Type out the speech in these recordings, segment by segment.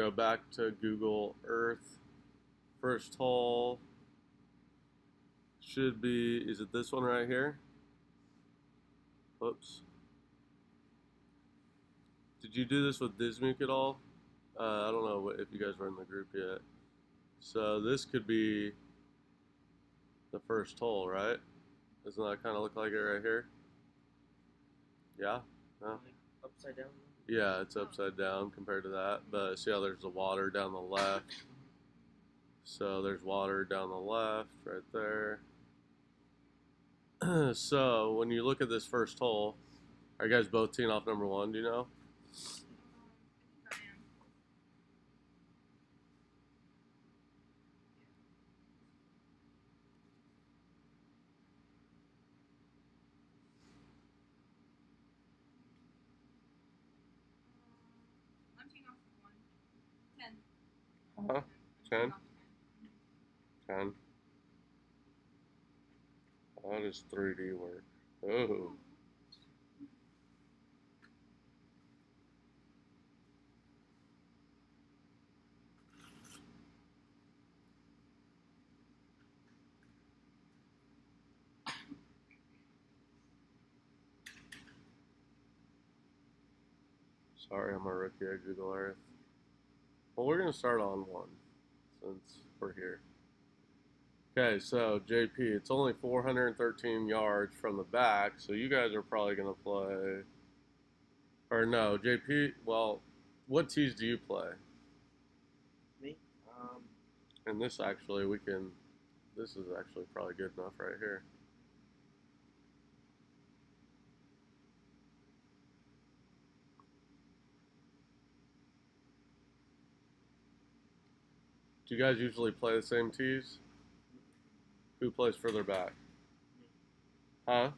go back to Google Earth. First hole should be, is it this one right here? Whoops. Did you do this with Dismuke at all? I don't know if you guys were in the group yet. So this could be the first hole, right? Doesn't that kind of look like it right here? Yeah? No? Upside down? Yeah, it's upside down compared to that. But see how there's the water down the left? So there's water down the left right there. So when you look at this first hole, are you guys both teeing off number one? Do you know? I'm teeing off one. 10. Huh? 10? 10. That is 3D work. Oh. Sorry, I'm a rookie at Google Earth. Well, we're going to start on one since we're here. Okay, so JP, it's only 413 yards from the back, so you guys are probably going to play. Or no, JP, well, what tees do you play? Me? And this actually, this is actually probably good enough right here. Do you guys usually play the same tees? Who plays further back? Me. Huh?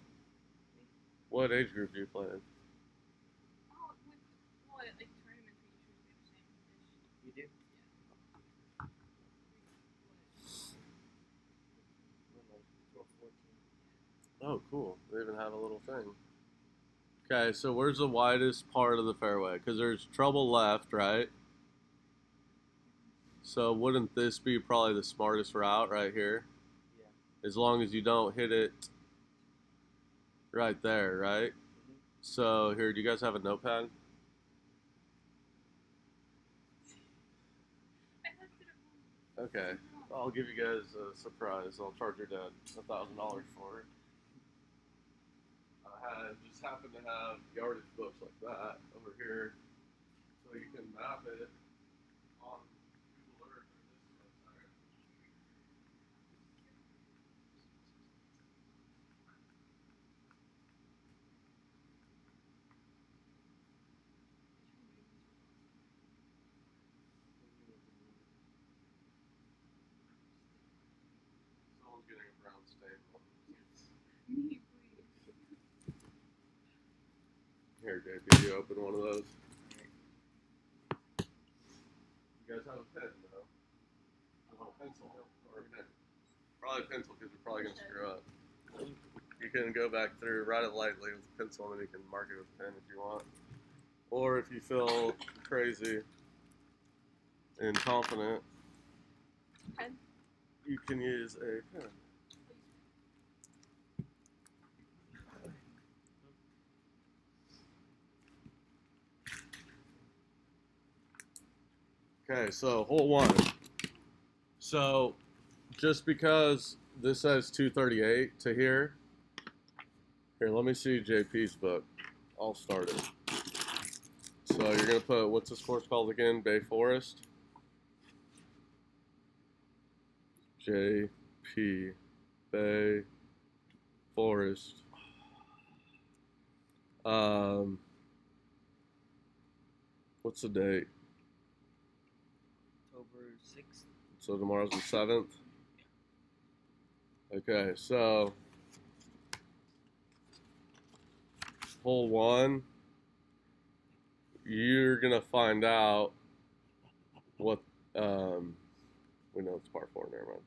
Me. What age group do you play in? Oh, well, like tournaments, we usually do the same fish. You do? Yeah. We're like 12, 14. Oh, cool. They even have a little thing. Okay, so where's the widest part of the fairway? Because there's trouble left, right? So wouldn't this be probably the smartest route right here? Yeah. As long as you don't hit it right there, right? Mm-hmm. So here, do you guys have a notepad? I left it at home. Okay, I'll give you guys a surprise. I'll charge your dad $1,000 for it. I just happen to have yardage books like that over here, so you can map it on Google Earth or this website. Someone's getting a brown stain on this. Me, please. Here, JP, you open one of those. You guys have a pen, though? Oh, a pencil or a pen? Probably a pencil because you're probably going to screw up. You can go back through, write it lightly with a pencil, and then you can mark it with a pen if you want. Or if you feel crazy and confident, Pen? you can use a pen. Okay, so hole one. So just because this says 238 to here, let me see JP's book. I'll start it. So you're gonna put, what's this course called again? Bay Forest. JP Bay Forest. What's the date? October 6th. So tomorrow's the 7th. Okay, so hole one, you're gonna find out what we know it's par four, never mind.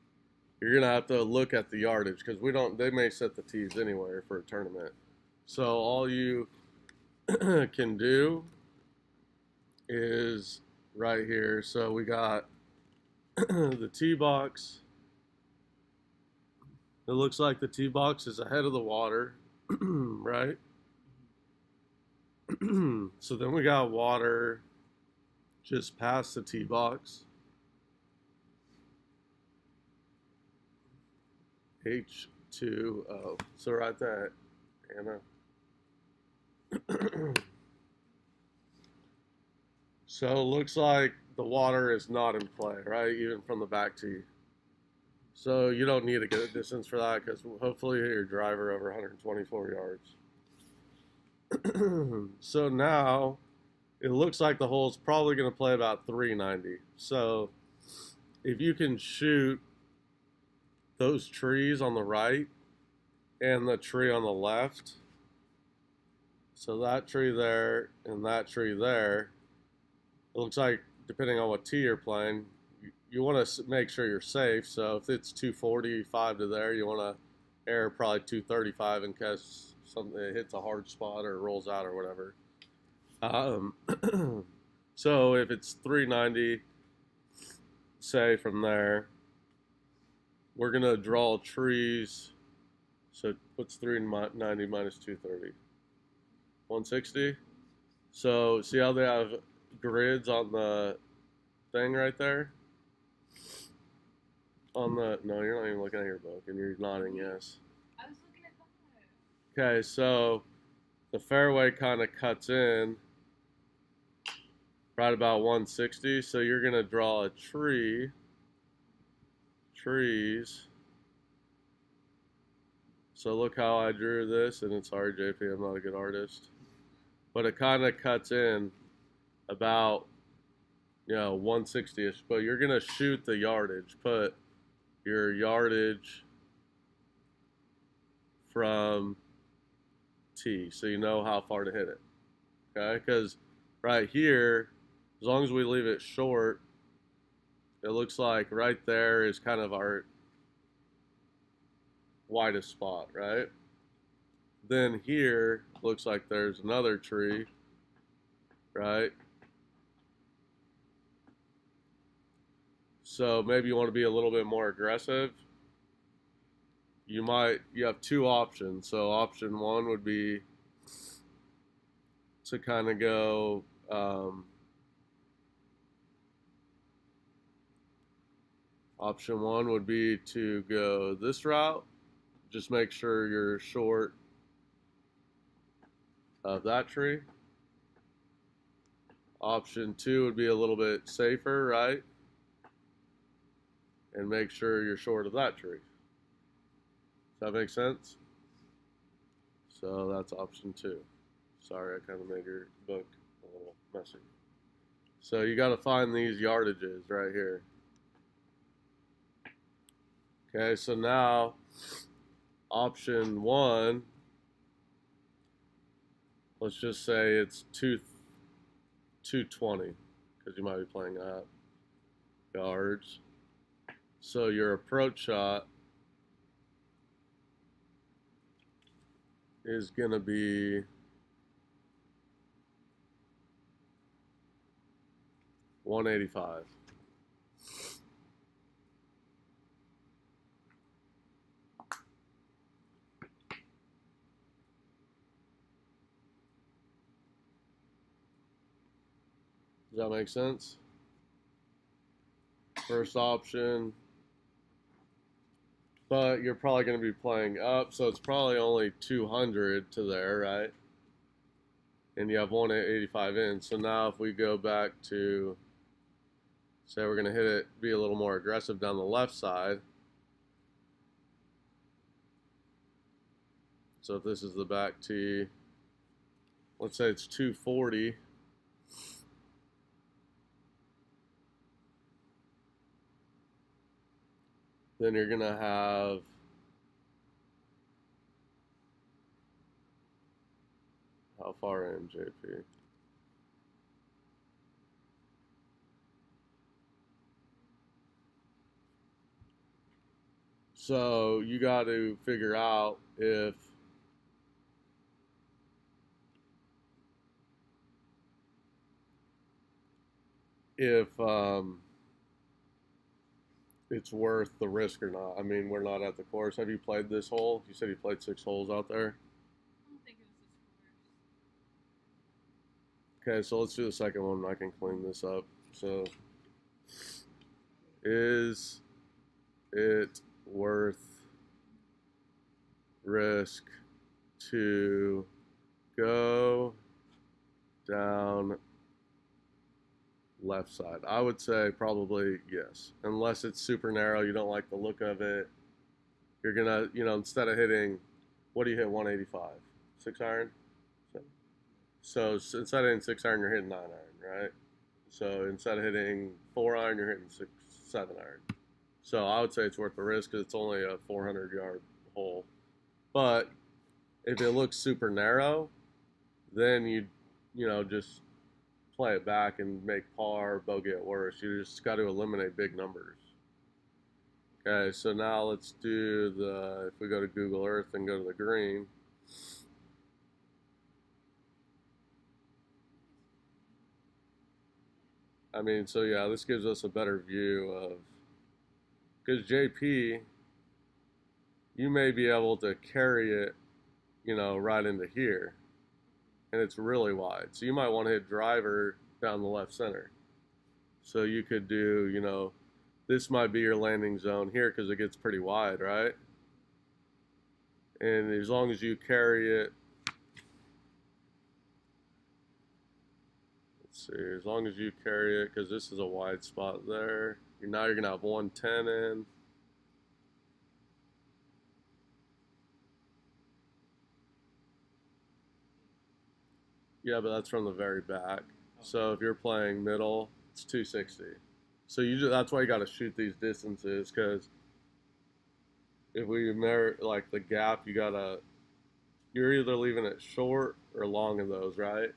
You're gonna have to look at the yardage because they may set the tees anywhere for a tournament. So all you can do is right here. So we got the tee box. It looks like the tee box is ahead of the water, right? So then we got water just past the tee box. H2O. So write that, Anna. So it looks like the water is not in play, right? Even from the back tee. So you don't need to get a distance for that because hopefully your driver over 124 yards. So now it looks like the hole's probably going to play about 390. So if you can shoot those trees on the right and the tree on the left, so that tree there and that tree there, it looks like depending on what tee you're playing, you want to make sure you're safe. So if it's 245 to there, you want to air probably 235 in case something hits a hard spot or rolls out or whatever. So if it's 390, say from there, we're gonna draw trees. So what's 390 minus 230? 160. So see how they have grids on the thing right there? On the no, you're not even looking at your book, and you're nodding yes. I was looking at that. Okay, so the fairway kind of cuts in right about 160. So you're gonna draw a trees. So look how I drew this, and it's sorry, JP, I'm not a good artist, but it kind of cuts in about 160ish. But you're gonna shoot the yardage. Put your yardage from tee, so you know how far to hit it. Okay, because right here, as long as we leave it short, it looks like right there is kind of our widest spot, right? Then here looks like there's another tree, right? So maybe you want to be a little bit more aggressive. You have two options. So option one would be to kind of go option one would be to go this route. Just make sure you're short of that tree. Option two would be a little bit safer, right? And make sure you're short of that tree. Does that make sense? So that's option two. Sorry, I kind of made your book a little messy. So you got to find these yardages right here. Okay, so now option one, let's just say it's 220 because you might be playing at yards. So your approach shot is going to be 185. Does that make sense? First option. But you're probably going to be playing up, so it's probably only 200 to there, right? And you have 185 in. So now if we go back to, say we're going to hit it, be a little more aggressive down the left side. So if this is the back tee, let's say it's 240. Then you're going to have how far in, JP? So you got to figure out if if it's worth the risk or not. I mean, we're not at the course. Have you played this hole? You said you played 6 holes out there. I don't think it was this Okay, so let's do the second one and I can clean this up. So, is it worth risk to go down left side? I would say probably yes. Unless it's super narrow, you don't like the look of it. You're gonna, instead of hitting, what do you hit? 185, 6 iron. So instead of hitting 6 iron, you're hitting 9 iron, right? So instead of hitting 4 iron, you're hitting 7 iron. So I would say it's worth the risk because it's only a 400-yard hole. But if it looks super narrow, then just play it back and make par, bogey at worst. You just got to eliminate big numbers. Okay, so now let's do if we go to Google Earth and go to the green. I mean, so yeah, this gives us a better view of, because JP, you may be able to carry it, right into here, and it's really wide. So you might want to hit driver down the left center. So you could do, this might be your landing zone here because it gets pretty wide, right? And as long as you carry it, let's see, as long as you carry it, because this is a wide spot there, now you're going to have 110 in. Yeah, but that's from the very back. So if you're playing middle, it's 260. So that's why you got to shoot these distances, because if we measure like the gap, you're either leaving it short or long in those, right?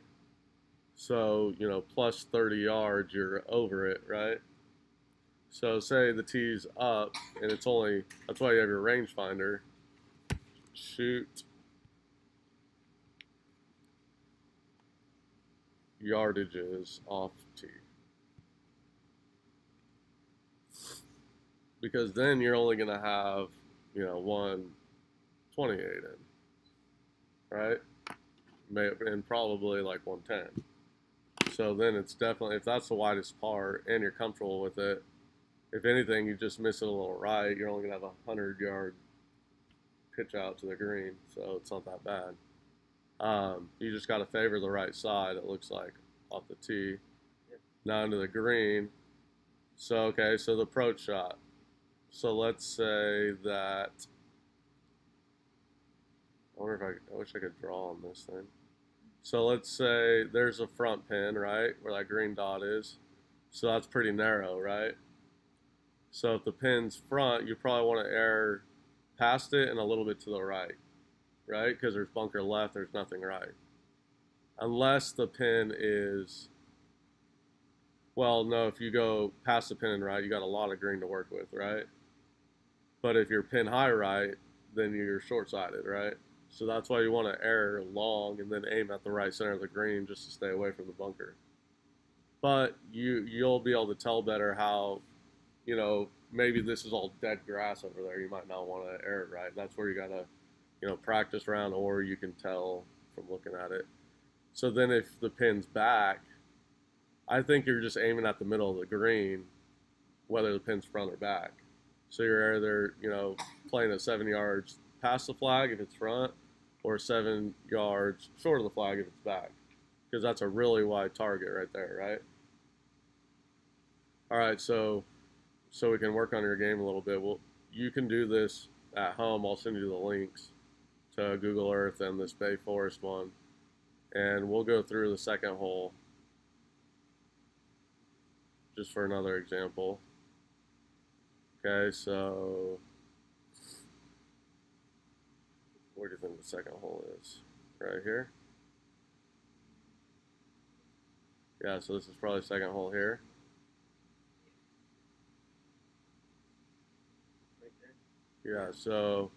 So, plus 30 yards, you're over it, right? So say the tee's up and that's why you have your rangefinder. Shoot yardages off tee. Because then you're only going to have, 128 in, right? And probably like 110. So then it's definitely, if that's the widest part and you're comfortable with it, if anything, you just miss it a little right, you're only going to have a 100-yard pitch out to the green, so it's not that bad. You just got to favor the right side, it looks like, off the tee. Yep. Now into the green. So the approach shot. So let's say that, I wish I could draw on this thing. So let's say there's a front pin, right, where that green dot is. So that's pretty narrow, right? So if the pin's front, you probably want to err past it and a little bit to the right, right? Because there's bunker left, there's nothing right. Unless the pin is, well, no, if you go past the pin and right, you got a lot of green to work with, right? But if you're pin high right, then you're short-sided, right? So that's why you want to err long and then aim at the right center of the green just to stay away from the bunker. But you'll be able to tell better how, maybe this is all dead grass over there. You might not want to air it right. That's where you got to, practice around, or you can tell from looking at it. So then if the pin's back, I think you're just aiming at the middle of the green, whether the pin's front or back. So you're either, playing at 7 yards past the flag if it's front, or 7 yards short of the flag if it's back. Because that's a really wide target right there, right? All right, so we can work on your game a little bit. Well, you can do this at home. I'll send you the links to Google Earth and this Bay Forest one. And we'll go through the second hole just for another example. Okay, so where do you think the second hole is? Right here? Yeah, so this is probably second hole here. Right there. Yeah, so